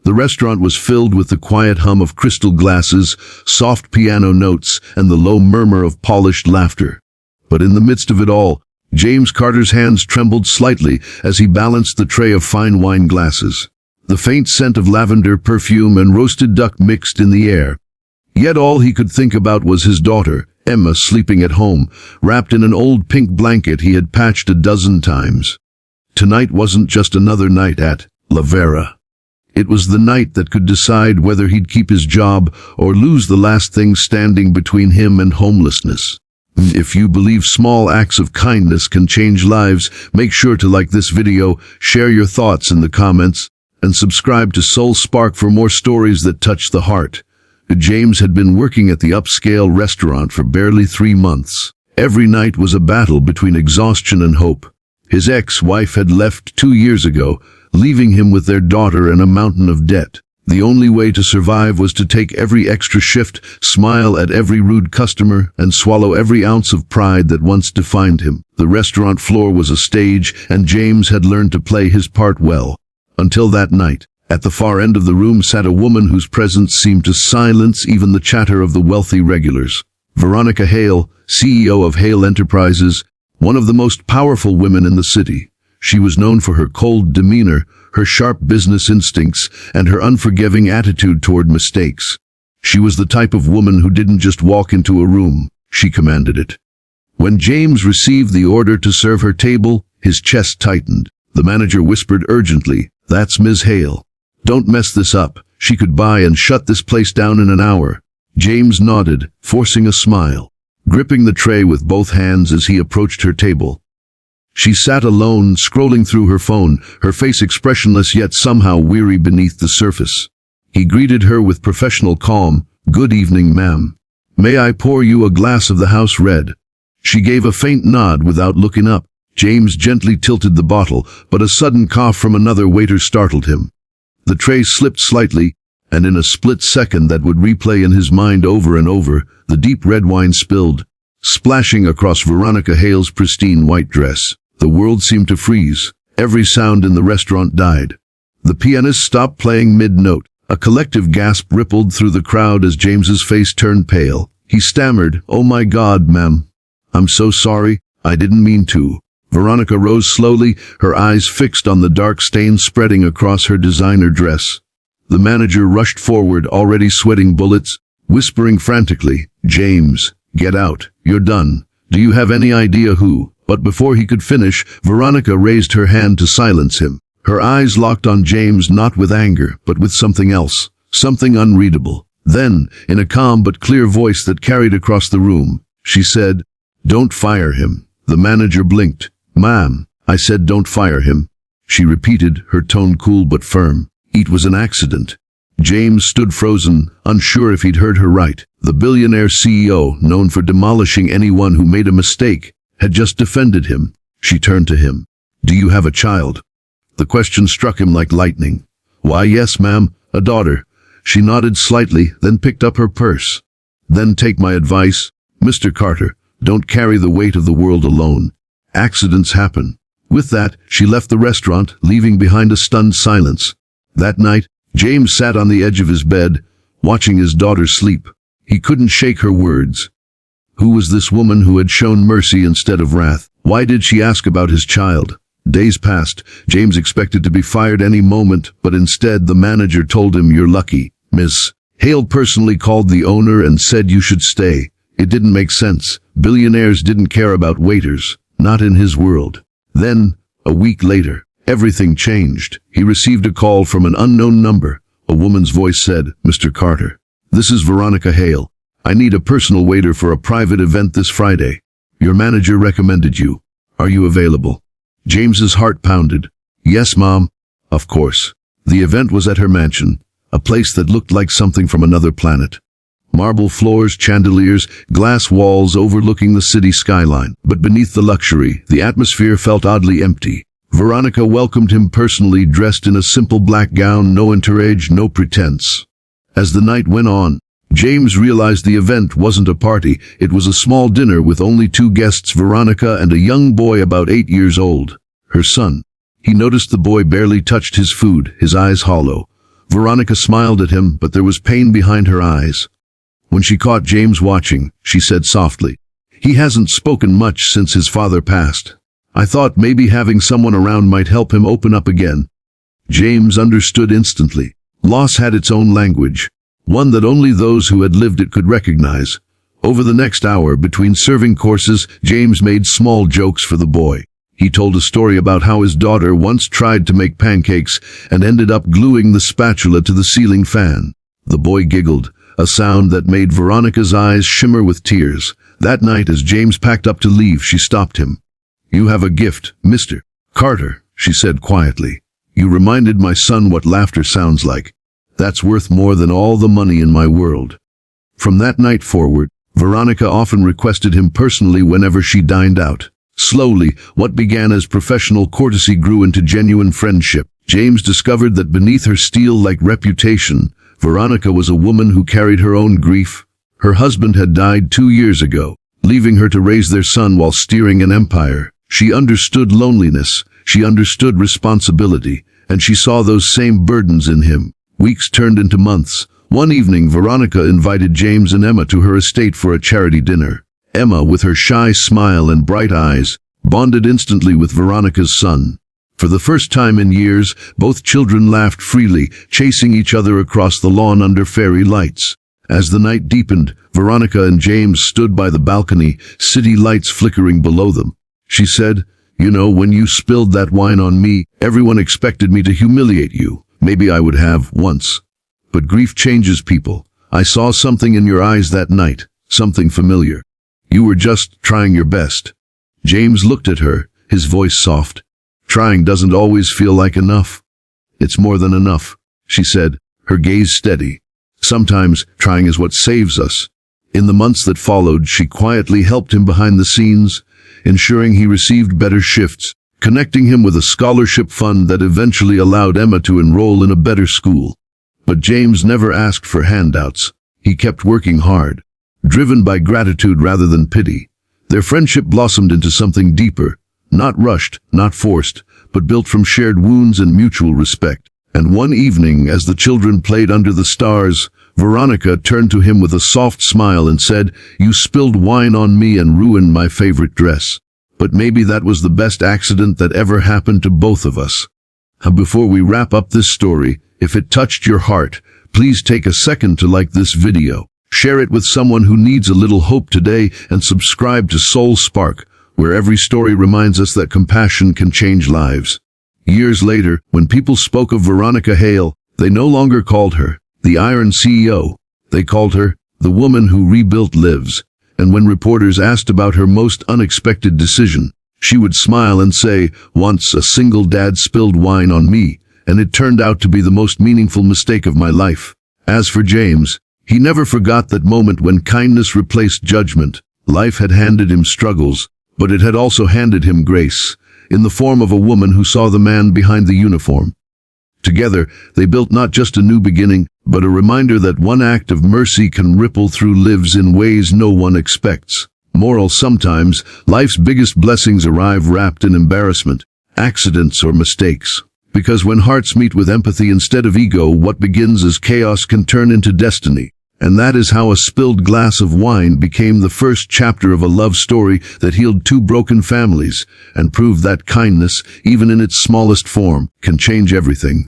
The restaurant was filled with the quiet hum of crystal glasses, soft piano notes, and the low murmur of polished laughter. But in the midst of it all, James Carter's hands trembled slightly as he balanced the tray of fine wine glasses. The faint scent of lavender, perfume, and roasted duck mixed in the air. Yet all he could think about was his daughter, Emma, sleeping at home, wrapped in an old pink blanket he had patched a dozen times. Tonight wasn't just another night at La Vera. It was the night that could decide whether he'd keep his job or lose the last thing standing between him and homelessness. If you believe small acts of kindness can change lives, make sure to like this video, share your thoughts in the comments, and subscribe to Soul Spark for more stories that touch the heart. James had been working at the upscale restaurant for barely 3 months. Every night was a battle between exhaustion and hope. His ex-wife had left 2 years ago, leaving him with their daughter and a mountain of debt. The only way to survive was to take every extra shift, smile at every rude customer, and swallow every ounce of pride that once defined him. The restaurant floor was a stage, and James had learned to play his part well. Until that night. At the far end of the room sat a woman whose presence seemed to silence even the chatter of the wealthy regulars. Veronica Hale, CEO of Hale Enterprises, one of the most powerful women in the city. She was known for her cold demeanor, her sharp business instincts, and her unforgiving attitude toward mistakes. She was the type of woman who didn't just walk into a room, she commanded it. When James received the order to serve her table, his chest tightened. The manager whispered urgently, "That's Ms. Hale. Don't mess this up. She could buy and shut this place down in an hour." James nodded, forcing a smile, gripping the tray with both hands as he approached her table. She sat alone, scrolling through her phone, her face expressionless yet somehow weary beneath the surface. He greeted her with professional calm, "Good evening, ma'am. May I pour you a glass of the house red?" She gave a faint nod without looking up. James gently tilted the bottle, but a sudden cough from another waiter startled him. The tray slipped slightly, and in a split second that would replay in his mind over and over, the deep red wine spilled, splashing across Veronica Hale's pristine white dress. The world seemed to freeze. Every sound in the restaurant died. The pianist stopped playing mid-note. A collective gasp rippled through the crowd as James's face turned pale. He stammered, "Oh my God, ma'am. I'm so sorry. I didn't mean to." Veronica rose slowly, her eyes fixed on the dark stain spreading across her designer dress. The manager rushed forward, already sweating bullets, whispering frantically, "James, get out. You're done. Do you have any idea who?" But before he could finish, Veronica raised her hand to silence him. Her eyes locked on James, not with anger, but with something else, something unreadable. Then, in a calm but clear voice that carried across the room, she said, "Don't fire him." The manager blinked. "Ma'am, I said don't fire him," she repeated, her tone cool but firm. "It was an accident." James stood frozen, unsure if he'd heard her right. The billionaire CEO, known for demolishing anyone who made a mistake, had just defended him. She turned to him. "Do you have a child?" The question struck him like lightning. "Why, yes, ma'am, a daughter." She nodded slightly, then picked up her purse. "Then take my advice, Mr. Carter. Don't carry the weight of the world alone. Accidents happen." With that, she left the restaurant, leaving behind a stunned silence. That night, James sat on the edge of his bed, watching his daughter sleep. He couldn't shake her words. Who was this woman who had shown mercy instead of wrath? Why did she ask about his child? Days passed. James expected to be fired any moment, but instead the manager told him, "You're lucky. Miss Hale personally called the owner and said you should stay." It didn't make sense. Billionaires didn't care about waiters. Not in his world. Then, a week later, everything changed. He received a call from an unknown number. A woman's voice said, "Mr. Carter, this is Veronica Hale. I need a personal waiter for a private event this Friday. Your manager recommended you. Are you available?" James's heart pounded. "Yes, Mom. Of course." The event was at her mansion, a place that looked like something from another planet. Marble floors, chandeliers, glass walls overlooking the city skyline. But beneath the luxury, the atmosphere felt oddly empty. Veronica welcomed him personally, dressed in a simple black gown, no entourage, no pretense. As the night went on, James realized the event wasn't a party. It was a small dinner with only 2 guests, Veronica and a young boy about 8 years old, her son. He noticed the boy barely touched his food, his eyes hollow. Veronica smiled at him, but there was pain behind her eyes. When she caught James watching, she said softly, "He hasn't spoken much since his father passed. I thought maybe having someone around might help him open up again." James understood instantly. Loss had its own language, one that only those who had lived it could recognize. Over the next hour, between serving courses, James made small jokes for the boy. He told a story about how his daughter once tried to make pancakes and ended up gluing the spatula to the ceiling fan. The boy giggled, a sound that made Veronica's eyes shimmer with tears. That night, as James packed up to leave, she stopped him. "You have a gift, Mr. Carter," she said quietly. "You reminded my son what laughter sounds like. That's worth more than all the money in my world." From that night forward, Veronica often requested him personally whenever she dined out. Slowly, what began as professional courtesy grew into genuine friendship. James discovered that beneath her steel-like reputation, Veronica was a woman who carried her own grief. Her husband had died 2 years ago, leaving her to raise their son while steering an empire. She understood loneliness, she understood responsibility, and she saw those same burdens in him. Weeks turned into months. One evening, Veronica invited James and Emma to her estate for a charity dinner. Emma, with her shy smile and bright eyes, bonded instantly with Veronica's son. For the first time in years, both children laughed freely, chasing each other across the lawn under fairy lights. As the night deepened, Veronica and James stood by the balcony, city lights flickering below them. She said, "You know, when you spilled that wine on me, everyone expected me to humiliate you. Maybe I would have, once. But grief changes people. I saw something in your eyes that night, something familiar. You were just trying your best." James looked at her, his voice soft. "Trying doesn't always feel like enough." "It's more than enough," she said, her gaze steady. "Sometimes trying is what saves us." In the months that followed, she quietly helped him behind the scenes, ensuring he received better shifts, connecting him with a scholarship fund that eventually allowed Emma to enroll in a better school. But James never asked for handouts. He kept working hard, driven by gratitude rather than pity. Their friendship blossomed into something deeper, not rushed, not forced, but built from shared wounds and mutual respect. And one evening, as the children played under the stars, Veronica turned to him with a soft smile and said, "You spilled wine on me and ruined my favorite dress. But maybe that was the best accident that ever happened to both of us." Before we wrap up this story, if it touched your heart, please take a second to like this video, share it with someone who needs a little hope today, and subscribe to Soul Spark, where every story reminds us that compassion can change lives. Years later, when people spoke of Veronica Hale, they no longer called her the Iron CEO. They called her the woman who rebuilt lives. And when reporters asked about her most unexpected decision, she would smile and say, "Once a single dad spilled wine on me, and it turned out to be the most meaningful mistake of my life." As for James, he never forgot that moment when kindness replaced judgment. Life had handed him struggles, but it had also handed him grace, in the form of a woman who saw the man behind the uniform. Together, they built not just a new beginning, but a reminder that one act of mercy can ripple through lives in ways no one expects. Moral: sometimes, life's biggest blessings arrive wrapped in embarrassment, accidents, or mistakes. Because when hearts meet with empathy instead of ego, what begins as chaos can turn into destiny. And that is how a spilled glass of wine became the first chapter of a love story that healed 2 broken families and proved that kindness, even in its smallest form, can change everything.